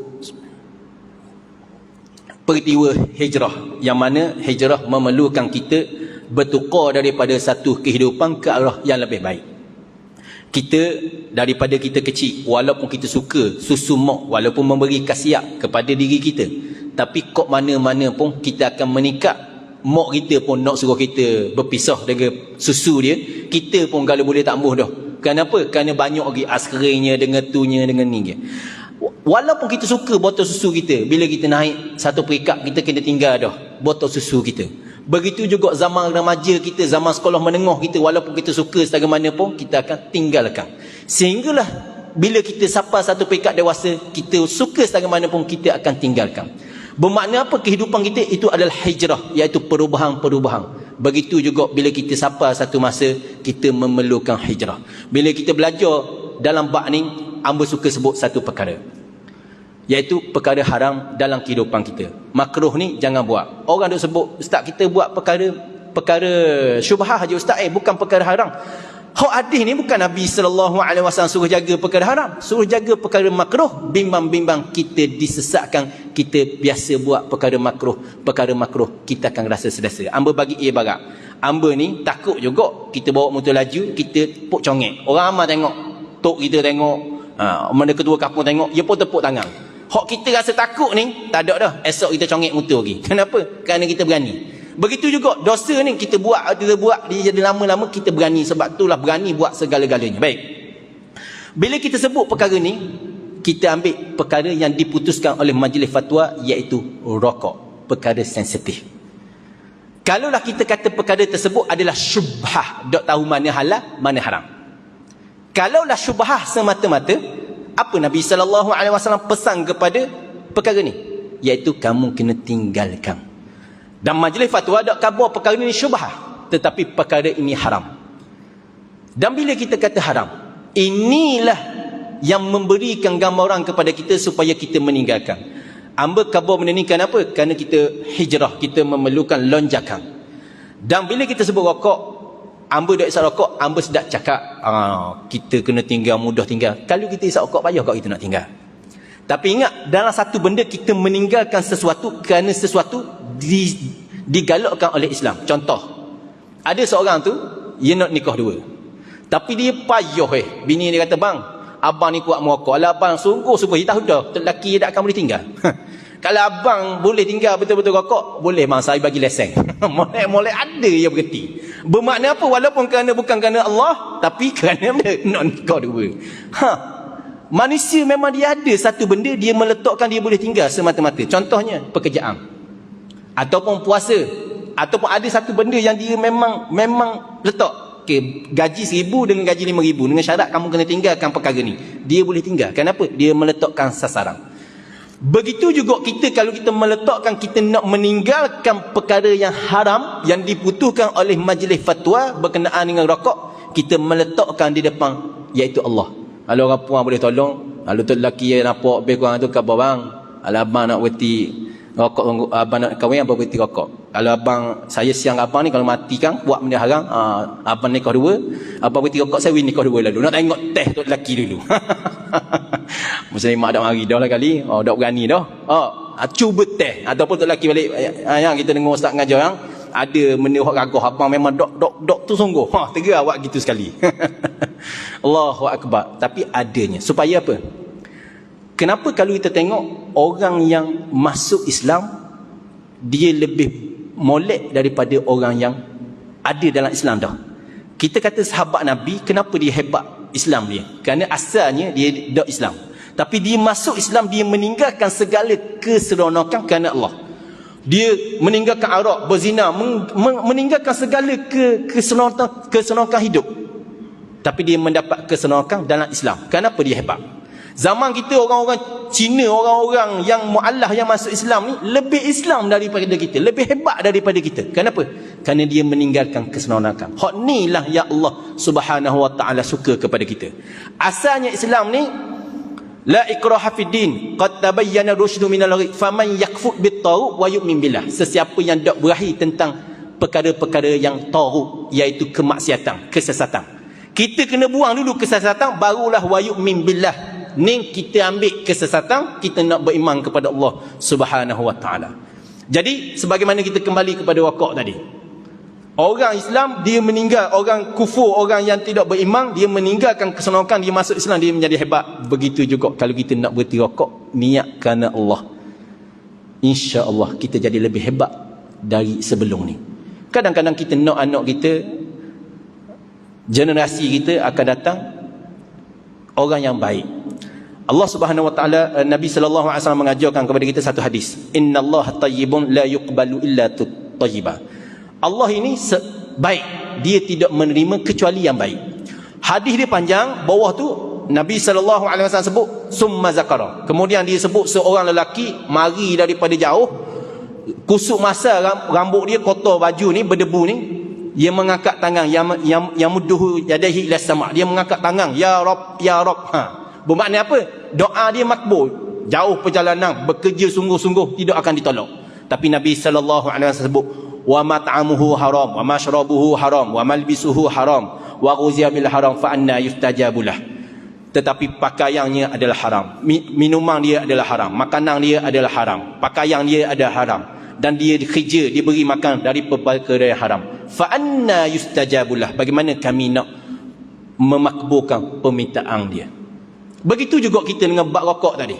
S2: peristiwa hijrah, yang mana hijrah memerlukan kita bertukar daripada satu kehidupan ke arah yang lebih baik. Kita daripada kita kecil, walaupun kita suka susu mak, walaupun memberi khasiat kepada diri kita, tapi kok mana-mana pun kita akan meningkat. Mak kita pun nak suruh kita berpisah dengan susu dia, kita pun kalau boleh tak muh dah. Kenapa? Kerana banyak lagi askrinya dengan tunya dengan ni. Walaupun kita suka botol susu kita, bila kita naik satu peringkat, kita kena tinggal dah botol susu kita. Begitu juga zaman remaja kita, zaman sekolah menengah kita, walaupun kita suka setara mana pun, kita akan tinggalkan. Sehinggalah bila kita sampai satu peringkat dewasa, kita suka setara mana pun, kita akan tinggalkan. Bermakna apa? Kehidupan kita itu adalah hijrah, iaitu perubahan-perubahan. Begitu juga bila kita sampai satu masa, kita memerlukan hijrah. Bila kita belajar dalam bab ni, hamba suka sebut satu perkara, iaitu perkara haram dalam kehidupan kita. Makruh ni jangan buat. Orang duk sebut, ustaz kita buat perkara syubhah aja ustaz, bukan perkara haram. Hak hadis ni bukan Nabi sallallahu alaihi wasallam suruh jaga perkara haram, suruh jaga perkara makruh. Bimbang-bimbang kita disesatkan, kita biasa buat perkara makruh, kita akan rasa sedasa. Hamba bagi ibarat, hamba ni takut juga kita bawa motor laju, kita tepuk congek. Orang ramai tengok, tok kita tengok, mana ketua kampung tengok, dia pun tepuk tangan. Hak kita rasa takut ni, tak ada dah. Esok kita congek motor lagi. Kenapa? Kerana kita berani. Begitu juga dosa ni, kita buat, dia jadi lama-lama kita berani. Sebab itulah berani buat segala-galanya. Baik. Bila kita sebut perkara ni, kita ambil perkara yang diputuskan oleh majlis fatwa, iaitu rokok. Perkara sensitif. Kalaulah kita kata perkara tersebut adalah syubhah, tak tahu mana halal, mana haram. Kalaulah syubhah semata-mata, apa Nabi SAW pesan kepada perkara ni? Iaitu kamu kena tinggalkan. Dan majlis fatwa tak khabar perkara ini syubhah, tetapi perkara ini haram. Dan bila kita kata haram, inilah yang memberikan gambaran kepada kita supaya kita meninggalkan. Hamba khabar benda ni kenapa? Kerana kita hijrah, kita memerlukan lonjakan. Dan bila kita sebut rokok, hamba dak isap rokok, hamba sedap cakap, kita kena tinggal, mudah tinggal. Kalau kita isap rokok, payah kau kita nak tinggal. Tapi ingat, dalam satu benda kita meninggalkan sesuatu kerana sesuatu digalakkan oleh Islam. Contoh, ada seorang tu, dia nak nikah dua. Tapi dia payah bini dia kata, bang, abang ni kuat merokok. Kalau abang sungguh-sungguh, dia tahu dah, lelaki dia tak akan boleh tinggal. Kalau abang boleh tinggal betul-betul rokok, boleh bang, saya bagi lesen. Molek ada yang berhenti. Bermakna apa? Walaupun bukan kerana Allah, tapi kerana nak nikah dua. Manusia memang dia ada satu benda, dia meletakkan dia boleh tinggal semata-mata. Contohnya pekerjaan, ataupun puasa, ataupun ada satu benda yang dia memang letak. Gaji 1,000 dengan gaji 5,000, dengan syarat kamu kena tinggalkan perkara ni, dia boleh tinggal. Kenapa? Dia meletakkan sasaran. Begitu juga kita, kalau kita meletakkan kita nak meninggalkan perkara yang haram yang diputuskan oleh majlis fatwa berkenaan dengan rokok, kita meletakkan di depan, iaitu Allah. Kalau orang puan boleh tolong, kalau tu lelaki yang nampak lebih kurang tu, khabar bang, kalau abang nak berhenti rokok, abang nak kahwin, abang berhenti rokok. Kalau abang, saya siang abang ni kalau mati kan buat benda haram, abang nikah dua, abang berhenti rokok, saya nikah dua lalu. Nak tengok teh tu lelaki dulu. Muslim mak dak mari dah lah kali. Dak berani dah. Cuba teh ataupun tu lelaki balik yang kita dengar ustaz ngajar yang ada benda hak gagah abang memang dok tu sungguh. Tergerak awak gitu sekali. Allahu akbar. Tapi adanya supaya apa? Kenapa kalau kita tengok orang yang masuk Islam dia lebih molek daripada orang yang ada dalam Islam dah. Kita kata sahabat Nabi, kenapa dia hebat Islam dia? Kerana asalnya dia dak Islam. Tapi dia masuk Islam, dia meninggalkan segala keseronokan kerana Allah. Dia meninggalkan arak, berzina, meninggalkan segala keseronokan hidup. Tapi dia mendapat keseronokan dalam Islam. Kenapa dia hebat? Zaman kita orang-orang Cina, orang-orang yang mu'allah yang masuk Islam ni lebih Islam daripada kita, lebih hebat daripada kita. Kenapa? Kerana dia meninggalkan keseronokan. Hak ni lah yang Allah Subhanahu wa taala suka kepada kita. Asalnya Islam ni la ikraha fid din, qad tabayyana rusydu minal ghayy, faman yakfur bit-taghut wa yu'min billah. Sesiapa yang tak berahi tentang perkara-perkara yang taghut, iaitu kemaksiatan, kesesatan. Kita kena buang dulu kesesatan, barulah wa yu'min billah. Ni kita ambil kesesatan, kita nak beriman kepada Allah Subhanahu wa taala. Jadi sebagaimana kita kembali kepada wakak tadi, orang Islam dia meninggal, orang kufur, orang yang tidak beriman dia meninggalkan keseronokan, dia masuk Islam, dia menjadi hebat. Begitu juga kalau kita nak berhenti rokok, niat kerana Allah, insya-Allah kita jadi lebih hebat dari sebelum ni. Kadang-kadang kita nak anak kita, generasi kita akan datang orang yang baik. Allah Subhanahu wa taala, Nabi sallallahu alaihi wasallam mengajarkan kepada kita satu hadis, innallaha tayyibun la yuqbalu illa tayyiba. Allah ini baik, dia tidak menerima kecuali yang baik. Hadis dia panjang, bawah tu Nabi sallallahu alaihi wasallam sebut summa zakara. Kemudian dia sebut seorang lelaki mari daripada jauh, kusuk masa rambut dia, kotor baju ni, berdebu ni, dia mengangkat tangan, yang mudduhu yadaihi ila sama', dia mengangkat tangan, ya Rabb, ya Rabb. Bermakna apa? Doa dia makbul. Jauh perjalanan, bekerja sungguh-sungguh, tidak akan ditolak. Tapi Nabi sallallahu alaihi wasallam sebut, wa mat'amuhu haram, wa mashrabuhu haram, wa malbisuhu haram, wa ghuziya bil haram, fa anna yustajabulah. Tetapi pakaiannya adalah haram, minuman dia adalah haram, makanan dia adalah haram, pakaian dia adalah haram, dan dia kerja, diberi makan dari perkara yang haram. Fa anna yustajabulah. Bagaimana kami nak memakbulkan permintaan dia? Begitu juga kita dengan bab rokok tadi.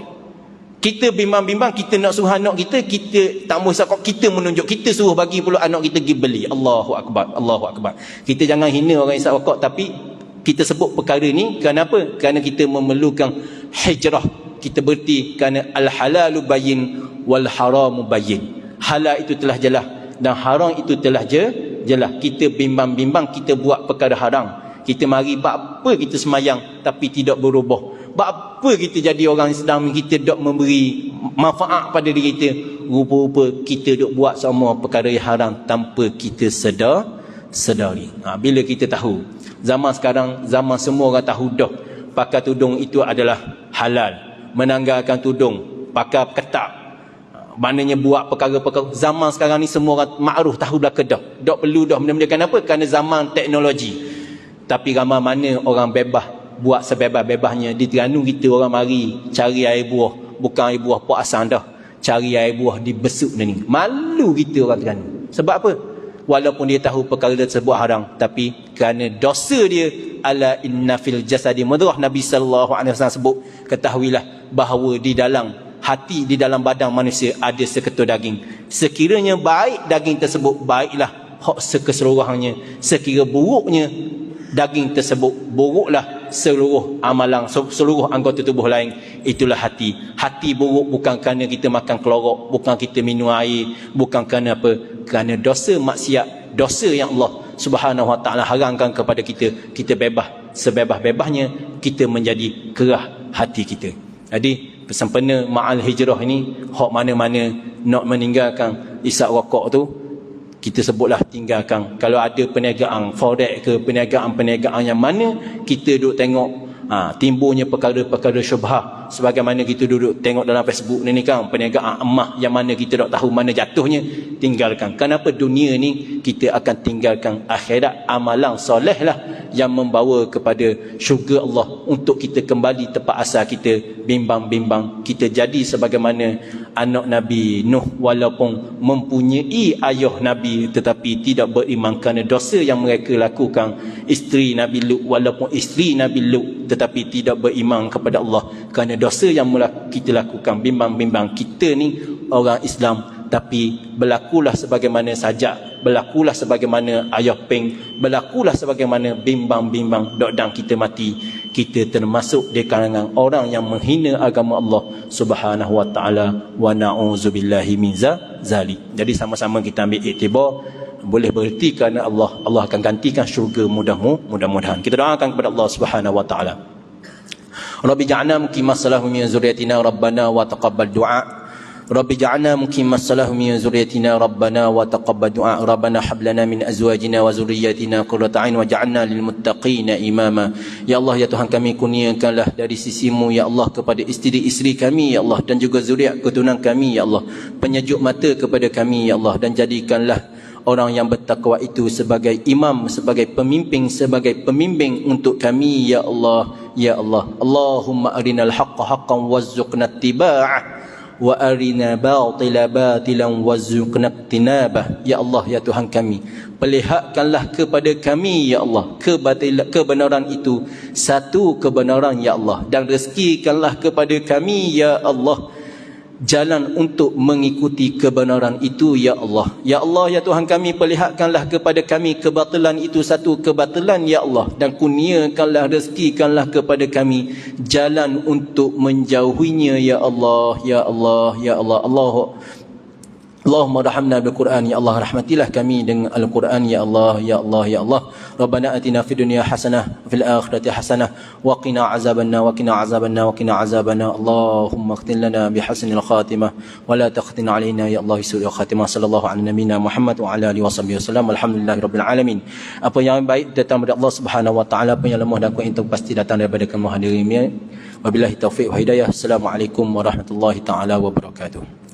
S2: Kita bimbang-bimbang, kita nak suruh anak kita, kita tak mahu sakok, kita menunjuk, kita suruh bagi pula anak kita pergi beli. Allahu akbar, Allahu akbar. Kita jangan hina orang isap rokok, tapi kita sebut perkara ni kenapa? Kerana kita memerlukan hijrah. Kita berhenti kerana al-halalu bayyin wal haramu bayyin. Halal itu telah jelas dan haram itu telah jelas. Kita bimbang-bimbang, kita buat perkara haram. Kita mari bab apa kita semayang tapi tidak berubah. Bab apa kita jadi orang Islam, kita tak memberi manfaat pada diri kita. Rupa-rupa kita duk buat semua perkara yang haram tanpa kita sedari. Bila kita tahu, zaman sekarang, zaman semua orang tahu dah pakai tudung itu adalah halal. Menanggalkan tudung, pakai ketat, maknanya buat perkara-perkara. Zaman sekarang ni semua orang makruf tahu belaka dah. Tak perlu dah benda-benda. Kenapa? Kerana zaman teknologi. Tapi ramai mana orang bebas buat sebebas-bebasnya. Di Terengganu kita orang mari cari air buah, bukan air buah Pok Asang dah, cari air buah di besuk ni. Malu kita orang Terengganu. Sebab apa? Walaupun dia tahu perkara tersebut haram, tapi kerana dosa dia, ala inna fil jasadi mudghah, Nabi sallallahu alaihi wasallam sebut, ketahuilah bahawa di dalam hati, di dalam badan manusia ada seketul daging. Sekiranya baik daging tersebut, baiklah hak sekeseluruhannya. Sekira buruknya daging tersebut, buruklah seluruh amalan, seluruh anggota tubuh lain. Itulah hati. Hati buruk bukan kerana kita makan kelorok, bukan kita minum air, bukan kerana apa? Kerana dosa maksiat, dosa yang Allah Subhanahu wa taala haramkan kepada kita. Kita bebas sebebas-bebasnya, kita menjadi kerah hati kita. Jadi sempena ma'al hijrah ini, hak mana-mana nak meninggalkan isap rokok tu, kita sebutlah tinggalkan. Kalau ada perniagaan forex ke, perniagaan yang mana kita duk tengok timbulnya perkara-perkara syubhah. Sebagaimana kita duduk tengok dalam Facebook ni kan, perniagaan emas yang mana kita tak tahu mana jatuhnya, tinggalkan. Kenapa dunia ni kita akan tinggalkan akhirat? Amalan soleh lah yang membawa kepada syurga Allah, untuk kita kembali tempat asal kita, bimbang-bimbang kita jadi sebagaimana anak Nabi Nuh, walaupun mempunyai ayah Nabi tetapi tidak beriman kerana dosa yang mereka lakukan. Isteri Nabi Lut, walaupun isteri Nabi Lut tetapi tidak beriman kepada Allah kerana dosa yang kita lakukan. Bimbang-bimbang kita ni orang Islam, tapi berlakulah sebagaimana sajak, berlakulah sebagaimana ayah peng, berlakulah sebagaimana bimbang-bimbang dok dan kita mati. Kita termasuk di kalangan orang yang menghina agama Allah Subhanahu wa taala, wa na'udzubillahi min zalik. Jadi sama-sama kita ambil iktibar, boleh berhenti kerana Allah akan gantikan syurga mudah-mudahan. Kita doakan kepada Allah Subhanahu wa taala. Rabbi ja'alna muqimas salah min zurriyyatina rabbana wa taqabbal du'a. Rabbi ja'alna muqimas salah min zurriyyatina rabbana wa taqabbal du'a. Rabbana hab lana min azwajina wa zurriyyatina qurrata a'yun waj'alna lil muttaqina imama. Ya Allah, ya Tuhan kami, kurniakanlah dari sisimu ya Allah kepada isteri-isteri kami ya Allah, dan juga zuriat keturunan kami ya Allah, penyejuk mata kepada kami ya Allah, dan jadikanlah orang yang bertakwa itu sebagai imam, sebagai pemimpin untuk kami ya Allah, ya Allah. Allahumma arinal haqqa haqqan warzuqna ittiba'ah wa arina batila batilan warzuqna ijtinabah. Ya Allah, ya Tuhan kami, perlihatkanlah kepada kami ya Allah kebenaran itu satu kebenaran ya Allah, dan rezekikanlah kepada kami ya Allah jalan untuk mengikuti kebenaran itu ya Allah. Ya Allah, ya Tuhan kami, perlihatkanlah kepada kami kebatilan itu satu kebatilan ya Allah, dan kurniakanlah, rezekikanlah kepada kami jalan untuk menjauhinya ya Allah, ya Allah, ya Allah. Allahumma rahamna bil Quran ya Allah, rahmatilah kami dengan Al-Quran ya Allah, ya Allah, ya Allah. Rabbana atina fid dunya hasanah fil akhirati hasanah wa qina azabannar wa qina azabannar wa qina azabannar. Allahumma khtim lana bi hasanil khatimah wa la takhtin alaina ya Allah su'il khatimah. Sallallahu ala nabiyyina Muhammad wa ala alihi washabbihi wasallam. Alhamdulillahirabbil alamin. Apa yang baik datang dari Allah Subhanahu wa taala, apa yang lemah dan kurang itu pasti datang daripada kamu hadirin. Wabillahi taufiq wa hidayah. Assalamualaikum warahmatullahi taala wabarakatuh.